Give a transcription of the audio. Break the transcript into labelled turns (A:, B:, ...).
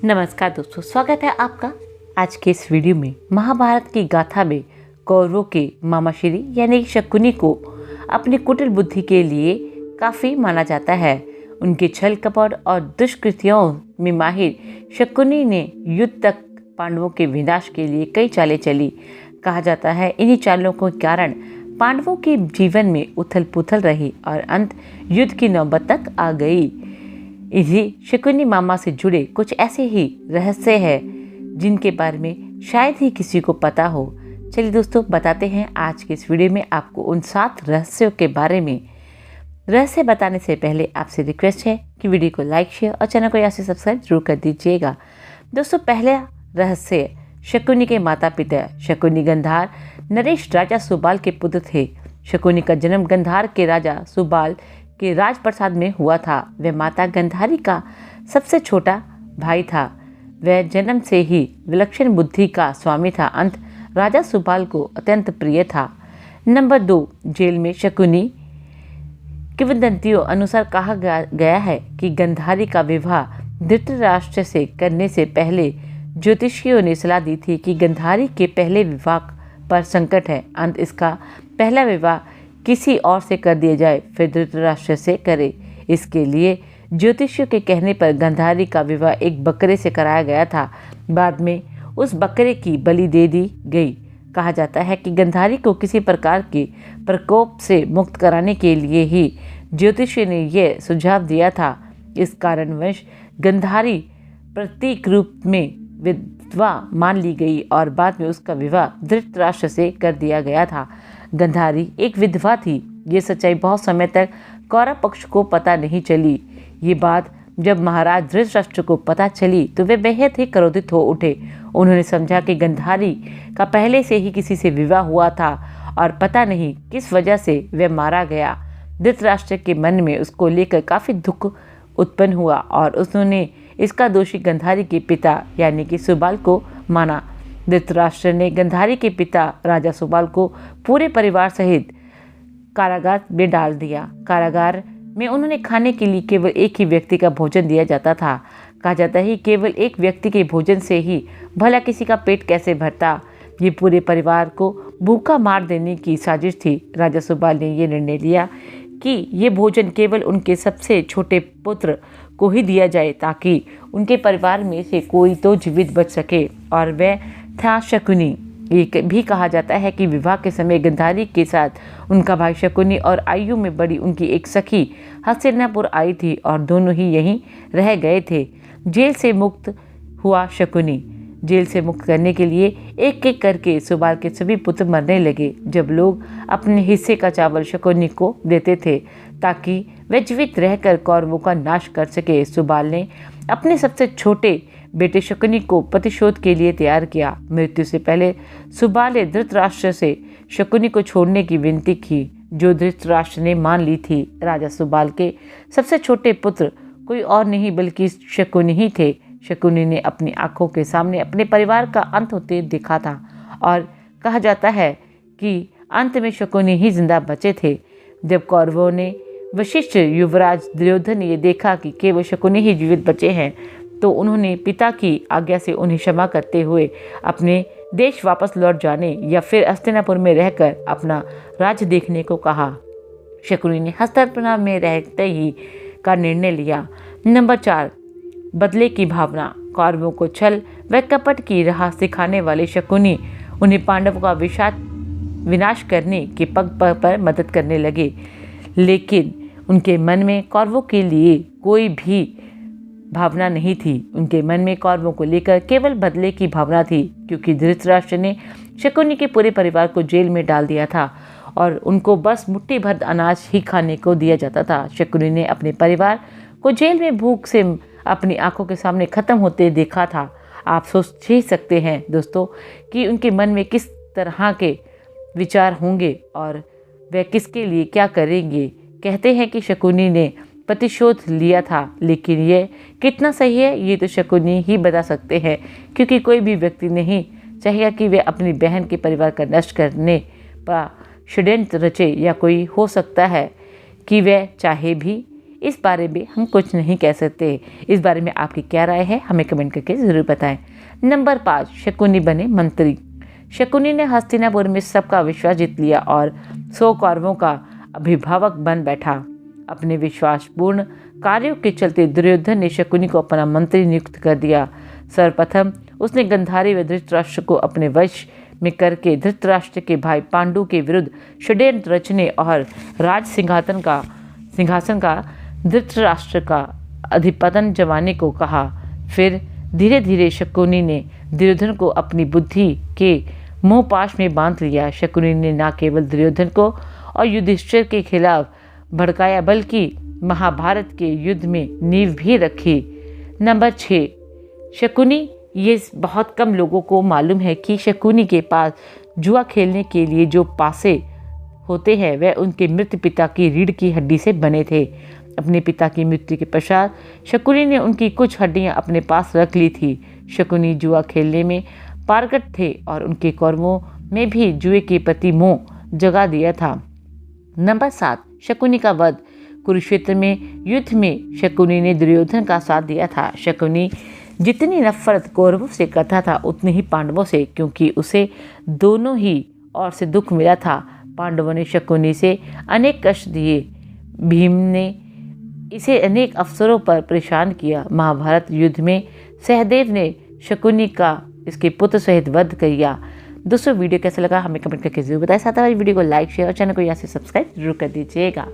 A: नमस्कार दोस्तों, स्वागत है आपका आज के इस वीडियो में। महाभारत की गाथा में कौरवों के मामा श्री यानी शकुनी को अपनी कुटिल बुद्धि के लिए काफ़ी माना जाता है। उनके छल कपट और दुष्कृतियों में माहिर शकुनी ने युद्ध तक पांडवों के विनाश के लिए कई चालें चली। कहा जाता है इन्हीं चालों के कारण पांडवों के जीवन में उथल पुथल रही और अंत युद्ध की नौबत तक आ गई। इसी शकुनी मामा से जुड़े कुछ ऐसे ही रहस्य हैं जिनके बारे में शायद ही किसी को पता हो। चलिए दोस्तों, बताते हैं आज के इस वीडियो में आपको उन 7 रहस्यों के बारे में। रहस्य बताने से पहले आपसे रिक्वेस्ट है कि वीडियो को लाइक, शेयर और चैनल को यहाँ से सब्सक्राइब जरूर कर दीजिएगा। दोस्तों, पहला रहस्य, शकुनी के माता पिता। शकुनी गंधार नरेश राजा सुबाल के पुत्र थे। शकुनी का जन्म गंधार के राजा सुबाल के राजप्रसाद में हुआ था। वह माता गंधारी का सबसे छोटा भाई था। वह जन्म से ही विलक्षण बुद्धि का स्वामी था। अंत राजा सुबाल को अत्यंत प्रिय था। नंबर 2, जेल में शकुनी। किंवदंतियों अनुसार कहा गया है कि गंधारी का विवाह धृतराष्ट्र से करने से पहले ज्योतिषियों ने सलाह दी थी कि गंधारी के पहले विवाह पर संकट है। अंत इसका पहला विवाह किसी और से कर दिया जाए, फिर धृतराष्ट्र से करे। इसके लिए ज्योतिषियों के कहने पर गंधारी का विवाह एक बकरे से कराया गया था। बाद में उस बकरे की बलि दे दी गई। कहा जाता है कि गंधारी को किसी प्रकार के प्रकोप से मुक्त कराने के लिए ही ज्योतिषियों ने यह सुझाव दिया था। इस कारणवश गंधारी प्रतीक रूप में विधवा मान ली गई और बाद में उसका विवाह धृतराष्ट्र से कर दिया गया था। गंधारी एक विधवा थी। ये सच्चाई बहुत समय तक कौरव पक्ष को पता नहीं चली। ये बात जब महाराज धृतराष्ट्र को पता चली तो वे बेहद ही क्रोधित हो उठे। उन्होंने समझा कि गंधारी का पहले से ही किसी से विवाह हुआ था और पता नहीं किस वजह से वह मारा गया। धृतराष्ट्र के मन में उसको लेकर काफ़ी दुख उत्पन्न हुआ और उन्होंने इसका दोषी गंधारी के पिता यानी कि सुबाल को माना। धृतराष्ट्र ने गंधारी के पिता राजा सुबाल को पूरे परिवार सहित कारागार में डाल दिया। कारागार में उन्होंने खाने के लिए केवल एक ही व्यक्ति का भोजन दिया जाता था। कहा जाता है केवल एक व्यक्ति के भोजन से ही भला किसी का पेट कैसे भरता। ये पूरे परिवार को भूखा मार देने की साजिश थी। राजा सुबाल ने यह निर्णय लिया कि ये भोजन केवल उनके सबसे छोटे पुत्र को ही दिया जाए ताकि उनके परिवार में से कोई तो जीवित बच सके, और वह था शकुनी। ये भी कहा जाता है कि विवाह के समय गंधारी के साथ उनका भाई शकुनी और आयु में बड़ी उनकी एक सखी हस्तिनापुर आई थी और दोनों ही यहीं रह गए थे। जेल से मुक्त हुआ शकुनी। जेल से मुक्त करने के लिए एक एक करके सुबाल के सभी पुत्र मरने लगे। जब लोग अपने हिस्से का चावल शकुनी को देते थे ताकि वह जीवित रहकर कौरवों का नाश कर सके, सुबाल ने अपने सबसे छोटे बेटे शकुनी को प्रतिशोध के लिए तैयार किया। मृत्यु से पहले सुबाल ने धृतराष्ट्र से शकुनी को छोड़ने की विनती की, जो धृतराष्ट्र ने मान ली थी। राजा सुबाल के सबसे छोटे पुत्र कोई और नहीं बल्कि शकुनी ही थे। शकुनी ने अपनी आंखों के सामने अपने परिवार का अंत होते देखा था और कहा जाता है कि अंत में शकुनी ही जिंदा बचे थे। जब कौरवों ने वशिष्ठ युवराज दुर्योधन ने ये देखा कि केवल शकुनी ही जीवित बचे हैं तो उन्होंने पिता की आज्ञा से उन्हें क्षमा करते हुए अपने देश वापस लौट जाने या फिर हस्तिनापुर में रहकर अपना राज्य देखने को कहा। शकुनी ने हस्तिनापुर में रहते ही का निर्णय लिया। नंबर 4, बदले की भावना। कौरवों को छल व कपट की राह सिखाने वाले शकुनी उन्हें पांडवों का विनाश करने के पग पर मदद करने लगे, लेकिन उनके मन में कौरवों के लिए कोई भी भावना नहीं थी। उनके मन में कौरवों को लेकर केवल बदले की भावना थी, क्योंकि धृतराष्ट्र ने शकुनी के पूरे परिवार को जेल में डाल दिया था और उनको बस मुट्ठी भर अनाज ही खाने को दिया जाता था। शकुनी ने अपने परिवार को जेल में भूख से अपनी आंखों के सामने खत्म होते देखा था। आप सोच ही सकते हैं दोस्तों कि उनके मन में किस तरह के विचार होंगे और वह किसके लिए क्या करेंगे। कहते हैं कि शकुनी ने प्रतिशोध लिया था, लेकिन यह कितना सही है ये तो शकुनी ही बता सकते हैं, क्योंकि कोई भी व्यक्ति नहीं चाहेगा कि वह अपनी बहन के परिवार का नष्ट करने का षड्यंत्र रचे, या कोई हो सकता है कि वह चाहे भी इस बारे में हम कुछ नहीं कह सकते। इस बारे में आपकी क्या राय है, हमें कमेंट करके ज़रूर बताएं। नंबर 5, शकुनी बने मंत्री। शकुनी ने हस्तिनापुर में सबका विश्वास जीत लिया और 100 कौरवों का अभिभावक बन बैठा। अपने विश्वासपूर्ण कार्यों के चलते दुर्योधन ने शकुनी को अपना मंत्री नियुक्त कर दिया। सर्वप्रथम उसने गंधारी व धृतराष्ट्र को अपने वश में करके धृतराष्ट्र के भाई पांडु के विरुद्ध षड्यंत्र रचने और राज सिंहासन का धृतराष्ट्र का अधिपतन जमाने को कहा। फिर धीरे धीरे शकुनी ने दुर्योधन को अपनी बुद्धि के मोहपाश में बांध लिया। शकुनी ने न केवल दुर्योधन को और युधिष्ठिर के खिलाफ भड़काया बल्कि महाभारत के युद्ध में नींव भी रखी। नंबर 6, शकुनी। ये बहुत कम लोगों को मालूम है कि शकुनी के पास जुआ खेलने के लिए जो पासे होते हैं वह उनके मृत पिता की रीढ़ की हड्डी से बने थे। अपने पिता की मृत्यु के पश्चात शकुनी ने उनकी कुछ हड्डियां अपने पास रख ली थी। शकुनी जुआ खेलने में पारंगत थे और उनके कौरवों में भी जुए के प्रति मोह जगा दिया था। नंबर 7, शकुनी का वध। कुरुक्षेत्र में युद्ध में शकुनी ने दुर्योधन का साथ दिया था। शकुनी जितनी नफरत कौरवों से करता था उतनी ही पांडवों से, क्योंकि उसे दोनों ही ओर से दुख मिला था। पांडवों ने शकुनी से अनेक कष्ट दिए। भीम ने इसे अनेक अवसरों पर परेशान किया। महाभारत युद्ध में सहदेव ने शकुनी का इसके पुत्र सहित वध किया। दोस्तों, वीडियो कैसा लगा हमें कमेंट करके जरूर बताएं। साथ ही वीडियो को लाइक, शेयर और चैनल को यहाँ से सब्सक्राइब जरूर कर दीजिएगा।